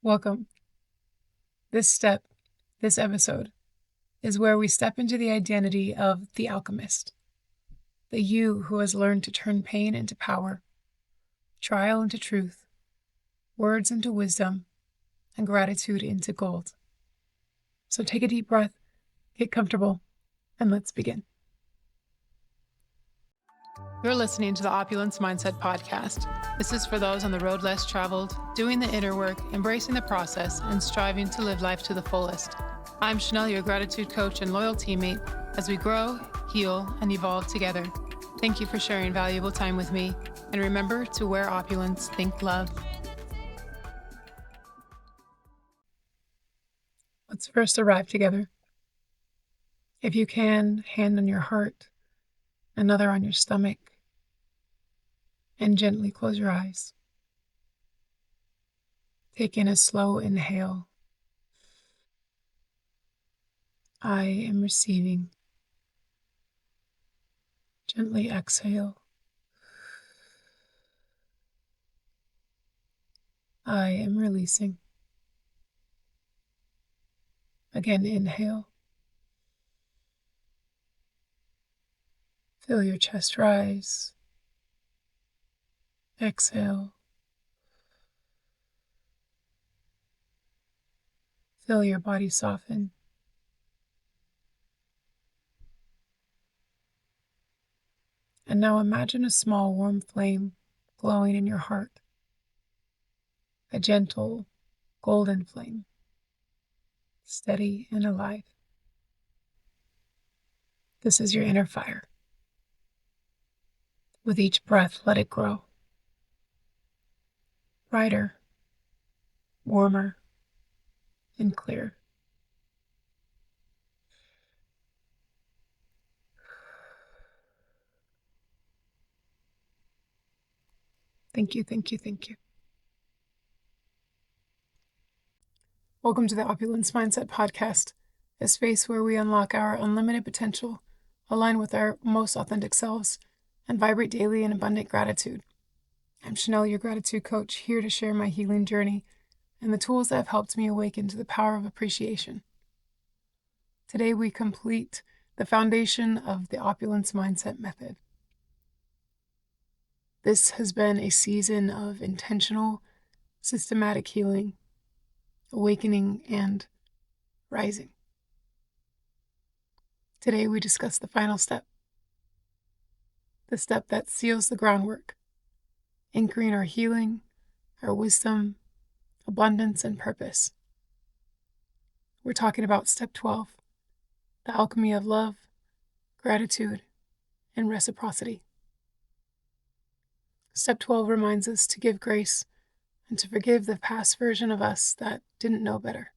Welcome. This episode, is where we step into the identity of the alchemist, the you who has learned to turn pain into power, trial into truth, words into wisdom, and gratitude into gold. So take a deep breath, get comfortable, and let's begin. You're listening to the Opulence Mindset Podcast. This is for those on the road less traveled, doing the inner work, embracing the process, and striving to live life to the fullest. I'm Chanel, your gratitude coach and loyal teammate, as we grow, heal, and evolve together. Thank you for sharing valuable time with me, and remember to wear opulence, think love. Let's first arrive together. If you can, hand on your heart, another on your stomach, and gently close your eyes. Take in a slow inhale. I am receiving. Gently exhale. I am releasing. Again, inhale. Feel your chest rise. Exhale. Feel your body soften. And now imagine a small warm flame glowing in your heart. A gentle, golden flame, steady and alive. This is your inner fire. With each breath, let it grow. Brighter, warmer, and clear. Thank you, thank you, thank you. Welcome to the Opulence Mindset Podcast, a space where we unlock our unlimited potential, align with our most authentic selves, and vibrate daily in abundant gratitude. I'm Chanel, your gratitude coach, here to share my healing journey and the tools that have helped me awaken to the power of appreciation. Today we complete the foundation of the Opulence Mindset Method. This has been a season of intentional, systematic healing, awakening, and rising. Today we discuss the final step, the step that seals the groundwork, anchoring our healing, our wisdom, abundance, and purpose. We're talking about step 12, the alchemy of love, gratitude, and reciprocity. Step 12 reminds us to give grace and to forgive the past version of us that didn't know better.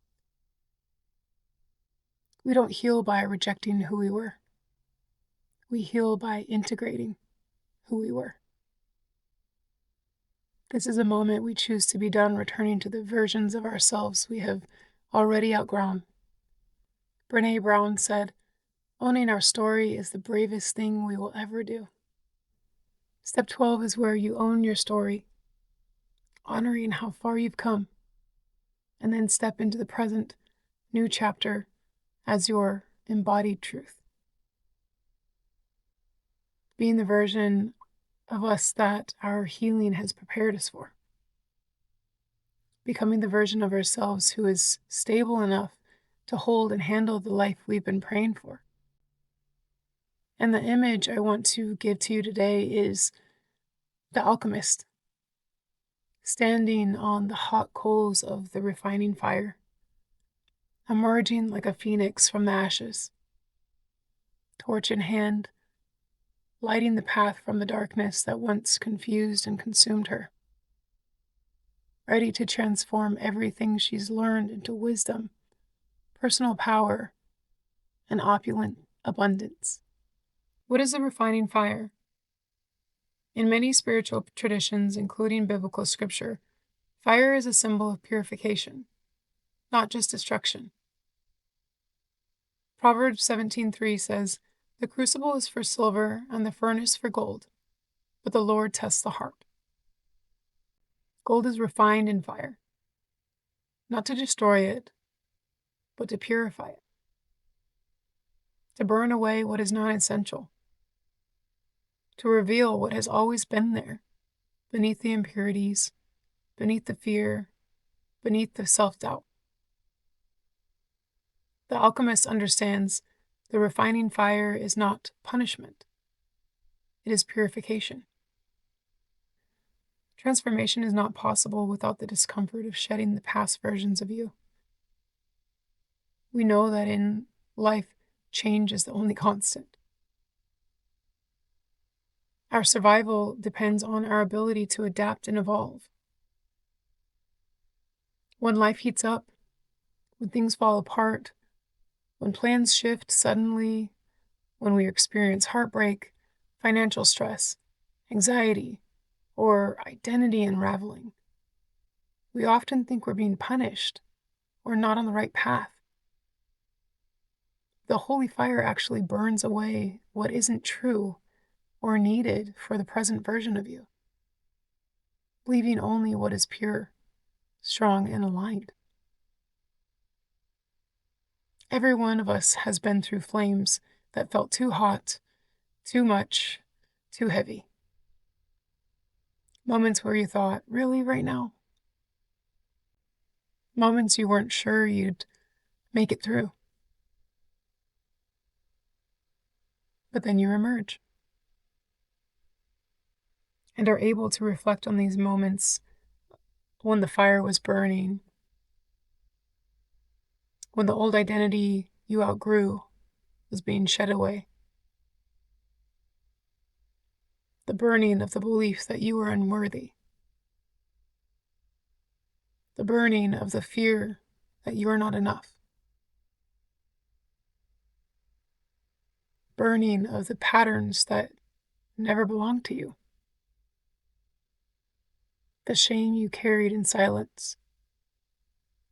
We don't heal by rejecting who we were. We heal by integrating who we were. This is a moment we choose to be done returning to the versions of ourselves we have already outgrown. Brené Brown said, "Owning our story is the bravest thing we will ever do." Step 12 is where you own your story, honoring how far you've come, and then step into the present, new chapter as your embodied truth. Being the version of us that our healing has prepared us for. Becoming the version of ourselves who is stable enough to hold and handle the life we've been praying for. And the image I want to give to you today is the alchemist, standing on the hot coals of the refining fire, emerging like a phoenix from the ashes, torch in hand, lighting the path from the darkness that once confused and consumed her, ready to transform everything she's learned into wisdom, personal power, and opulent abundance. What is a refining fire? In many spiritual traditions, including biblical scripture, fire is a symbol of purification, not just destruction. Proverbs 17:3 says, "The crucible is for silver and the furnace for gold, but the Lord tests the heart." Gold is refined in fire. not to destroy it, but to purify it, to burn away what is non essential, to reveal what has always been there beneath the impurities, beneath the fear, beneath the self doubt. The alchemist understands the refining fire is not punishment, it is purification. Transformation is not possible without the discomfort of shedding the past versions of you. We know that in life, change is the only constant. Our survival depends on our ability to adapt and evolve. When life heats up, when things fall apart, when plans shift suddenly, when we experience heartbreak, financial stress, anxiety, or identity unraveling, we often think we're being punished or not on the right path. The holy fire actually burns away what isn't true or needed for the present version of you, leaving only what is pure, strong, and aligned. Every one of us has been through flames that felt too hot, too much, too heavy. Moments where you thought, really, right now? Moments you weren't sure you'd make it through. But then you emerge and are able to reflect on these moments when the fire was burning, when the old identity you outgrew was being shed away, the burning of the belief that you were unworthy, the burning of the fear that you are not enough, burning of the patterns that never belonged to you, the shame you carried in silence,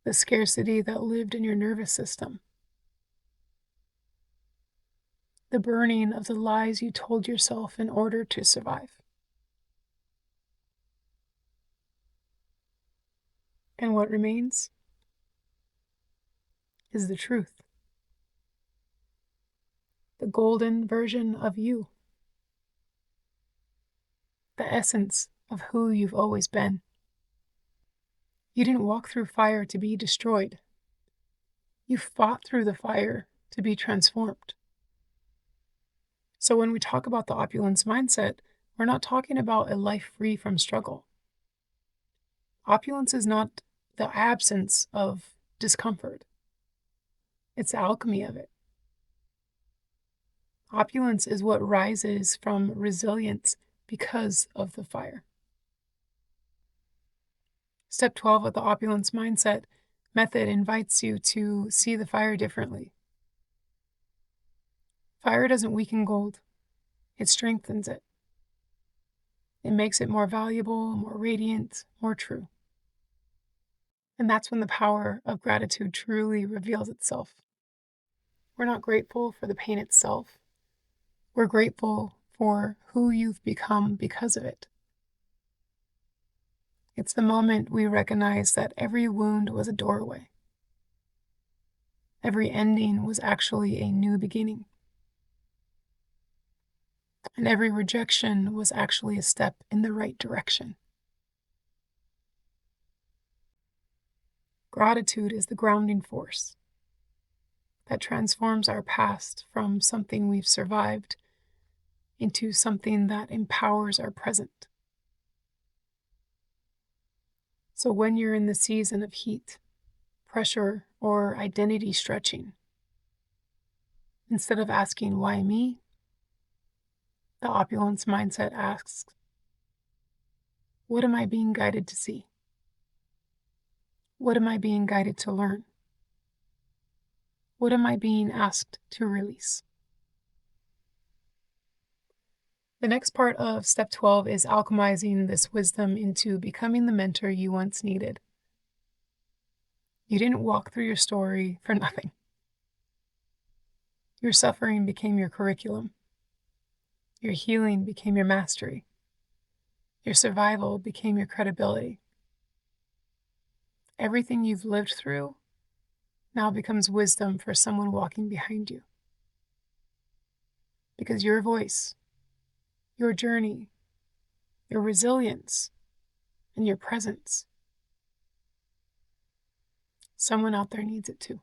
the scarcity that lived in your nervous system, the burning of the lies you told yourself in order to survive. And what remains is the truth, the golden version of you, the essence of who you've always been. You didn't walk through fire to be destroyed. You fought through the fire to be transformed. So when we talk about the opulence mindset, we're not talking about a life free from struggle. Opulence is not the absence of discomfort. It's the alchemy of it. Opulence is what rises from resilience because of the fire. Step 12 of the Opulence Mindset Method invites you to see the fire differently. Fire doesn't weaken gold, it strengthens it. It makes it more valuable, more radiant, more true. And that's when the power of gratitude truly reveals itself. We're not grateful for the pain itself. We're grateful for who you've become because of it. It's the moment we recognize that every wound was a doorway. Every ending was actually a new beginning. And every rejection was actually a step in the right direction. Gratitude is the grounding force that transforms our past from something we've survived into something that empowers our present. So when you're in the season of heat, pressure, or identity stretching, instead of asking, why me? The opulence mindset asks, what am I being guided to see? What am I being guided to learn? What am I being asked to release? The next part of step 12 is alchemizing this wisdom into becoming the mentor you once needed. You didn't walk through your story for nothing. Your suffering became your curriculum. Your healing became your mastery. Your survival became your credibility. Everything you've lived through now becomes wisdom for someone walking behind you. Because your voice, your journey, your resilience, and your presence, someone out there needs it too.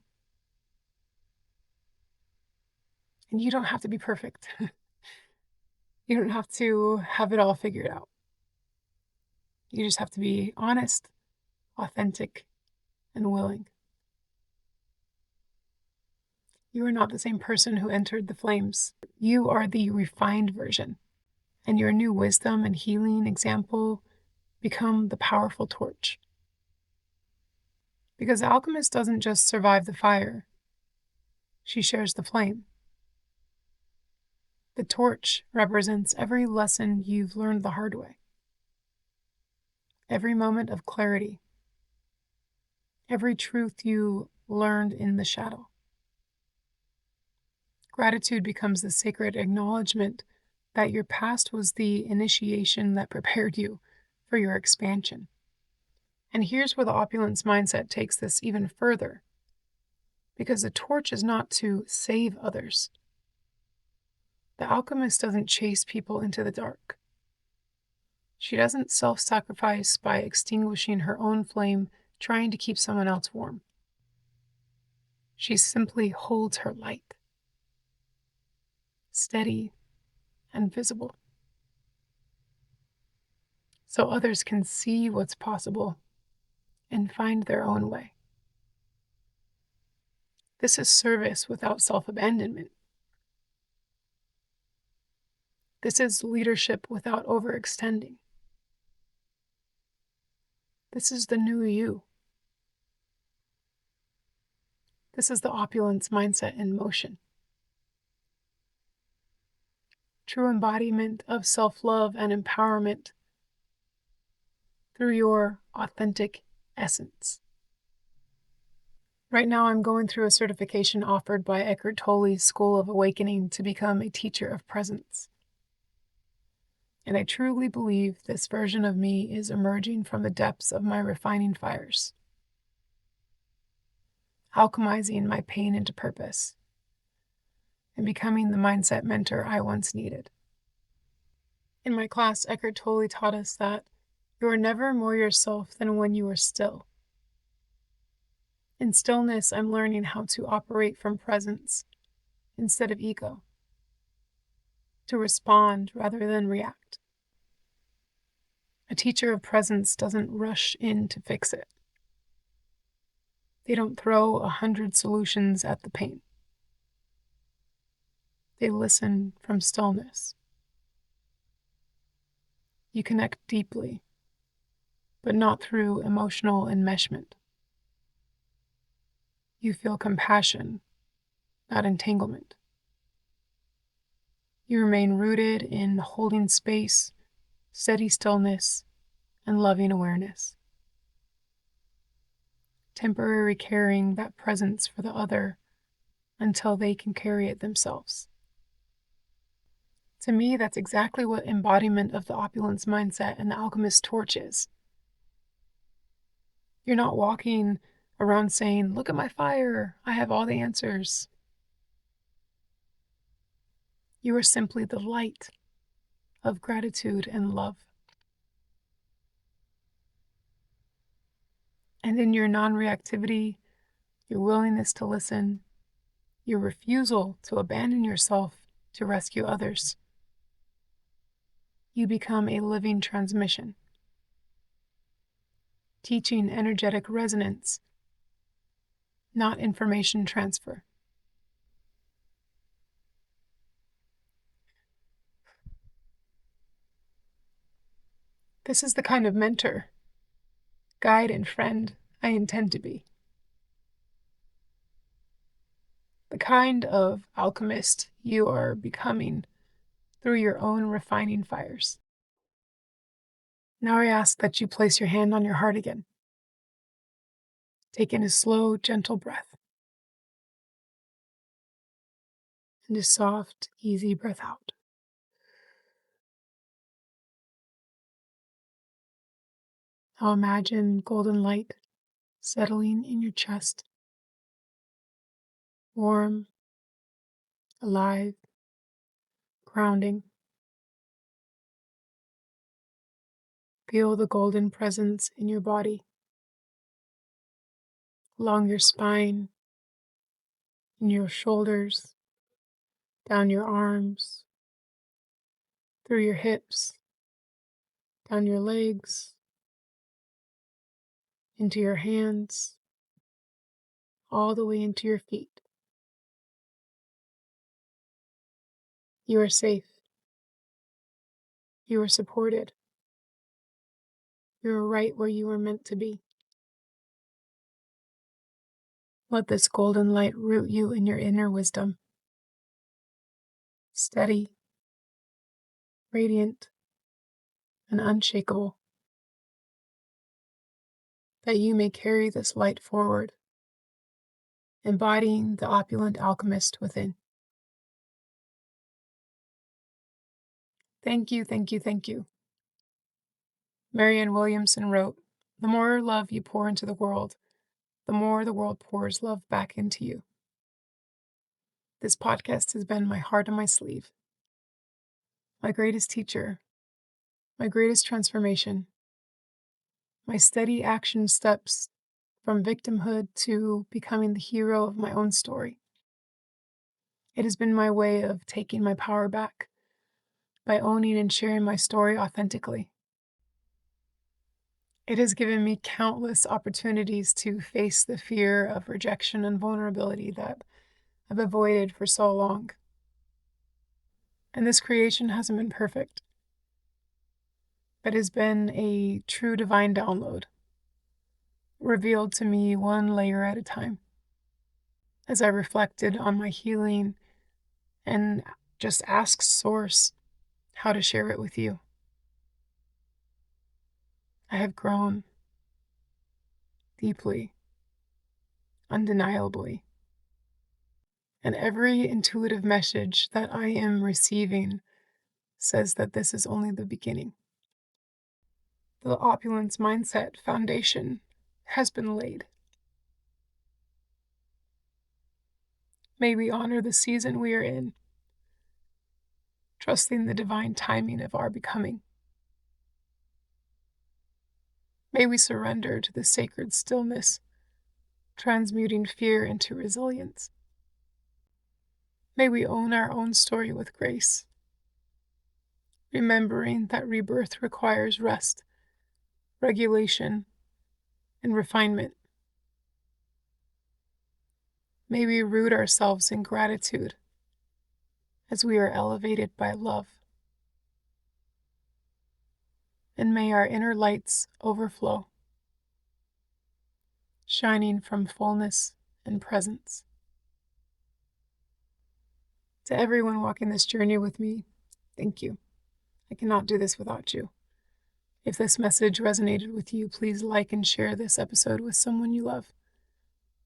And you don't have to be perfect. You don't have to have it all figured out. You just have to be honest, authentic, and willing. You are not the same person who entered the flames. You are the refined version, and your new wisdom and healing example become the powerful torch. Because the alchemist doesn't just survive the fire, she shares the flame. The torch represents every lesson you've learned the hard way, every moment of clarity, every truth you learned in the shadow. Gratitude becomes the sacred acknowledgement that your past was the initiation that prepared you for your expansion. And here's where the opulence mindset takes this even further, because the torch is not to save others. The alchemist doesn't chase people into the dark. She doesn't self-sacrifice by extinguishing her own flame, trying to keep someone else warm. She simply holds her light, steady and visible, so others can see what's possible and find their own way. This is service without self-abandonment. This is leadership without overextending. This is the new you. This is the opulence mindset in motion. True embodiment of self-love and empowerment through your authentic essence. Right now, I'm going through a certification offered by Eckhart Tolle's School of Awakening to become a teacher of presence. And I truly believe this version of me is emerging from the depths of my refining fires, alchemizing my pain into purpose, and becoming the mindset mentor I once needed. In my class, Eckhart Tolle taught us that you are never more yourself than when you are still. In stillness, I'm learning how to operate from presence instead of ego, to respond rather than react. A teacher of presence doesn't rush in to fix it. They don't throw 100 solutions at the pain. They listen from stillness. You connect deeply, but not through emotional enmeshment. You feel compassion, not entanglement. You remain rooted in holding space, steady stillness, and loving awareness. Temporary carrying that presence for the other until they can carry it themselves. To me, that's exactly what embodiment of the opulence mindset and the alchemist torch is. You're not walking around saying, "Look at my fire, I have all the answers." You are simply the light of gratitude and love. And in your non-reactivity, your willingness to listen, your refusal to abandon yourself to rescue others, you become a living transmission, teaching energetic resonance, not information transfer. This is the kind of mentor, guide, and friend I intend to be. The kind of alchemist you are becoming through your own refining fires. Now I ask that you place your hand on your heart again. Take in a slow, gentle breath, and a soft, easy breath out. Now imagine golden light settling in your chest, warm, alive, grounding. Feel the golden presence in your body, along your spine, in your shoulders, down your arms, through your hips, down your legs, into your hands, all the way into your feet. You are safe. You are supported. You are right where you were meant to be. Let this golden light root you in your inner wisdom. Steady, radiant, and unshakable. That you may carry this light forward, embodying the opulent alchemist within. Thank you, thank you, thank you. Marianne Williamson wrote, "The more love you pour into the world, the more the world pours love back into you." This podcast has been my heart on my sleeve, my greatest teacher, my greatest transformation, my steady action steps from victimhood to becoming the hero of my own story. It has been my way of taking my power back by owning and sharing my story authentically. It has given me countless opportunities to face the fear of rejection and vulnerability that I've avoided for so long. And this creation hasn't been perfect, but has been a true divine download, revealed to me one layer at a time. As I reflected on my healing and just asked Source how to share it with you, I have grown deeply, undeniably. And every intuitive message that I am receiving says that this is only the beginning. The Opulence Mindset Foundation has been laid. May we honor the season we are in, trusting the divine timing of our becoming. May we surrender to the sacred stillness, transmuting fear into resilience. May we own our own story with grace, remembering that rebirth requires rest, regulation, and refinement. May we root ourselves in gratitude as we are elevated by love. And may our inner lights overflow, shining from fullness and presence. To everyone walking this journey with me, thank you. I cannot do this without you. If this message resonated with you, please like and share this episode with someone you love.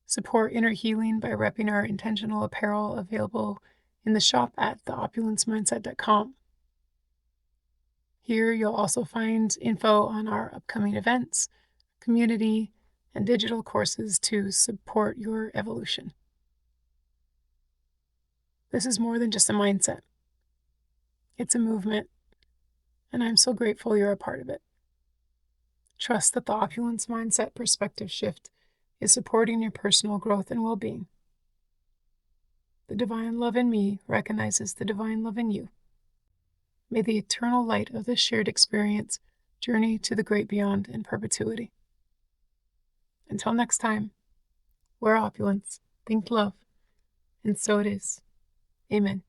Support inner healing by repping our intentional apparel available in the shop at theopulencemindset.com. Here you'll also find info on our upcoming events, community, and digital courses to support your evolution. This is more than just a mindset. It's a movement, and I'm so grateful you're a part of it. Trust that the Opulence Mindset perspective shift is supporting your personal growth and well-being. The divine love in me recognizes the divine love in you. May the eternal light of this shared experience journey to the great beyond in perpetuity. Until next time, wear opulence, think love, and so it is. Amen.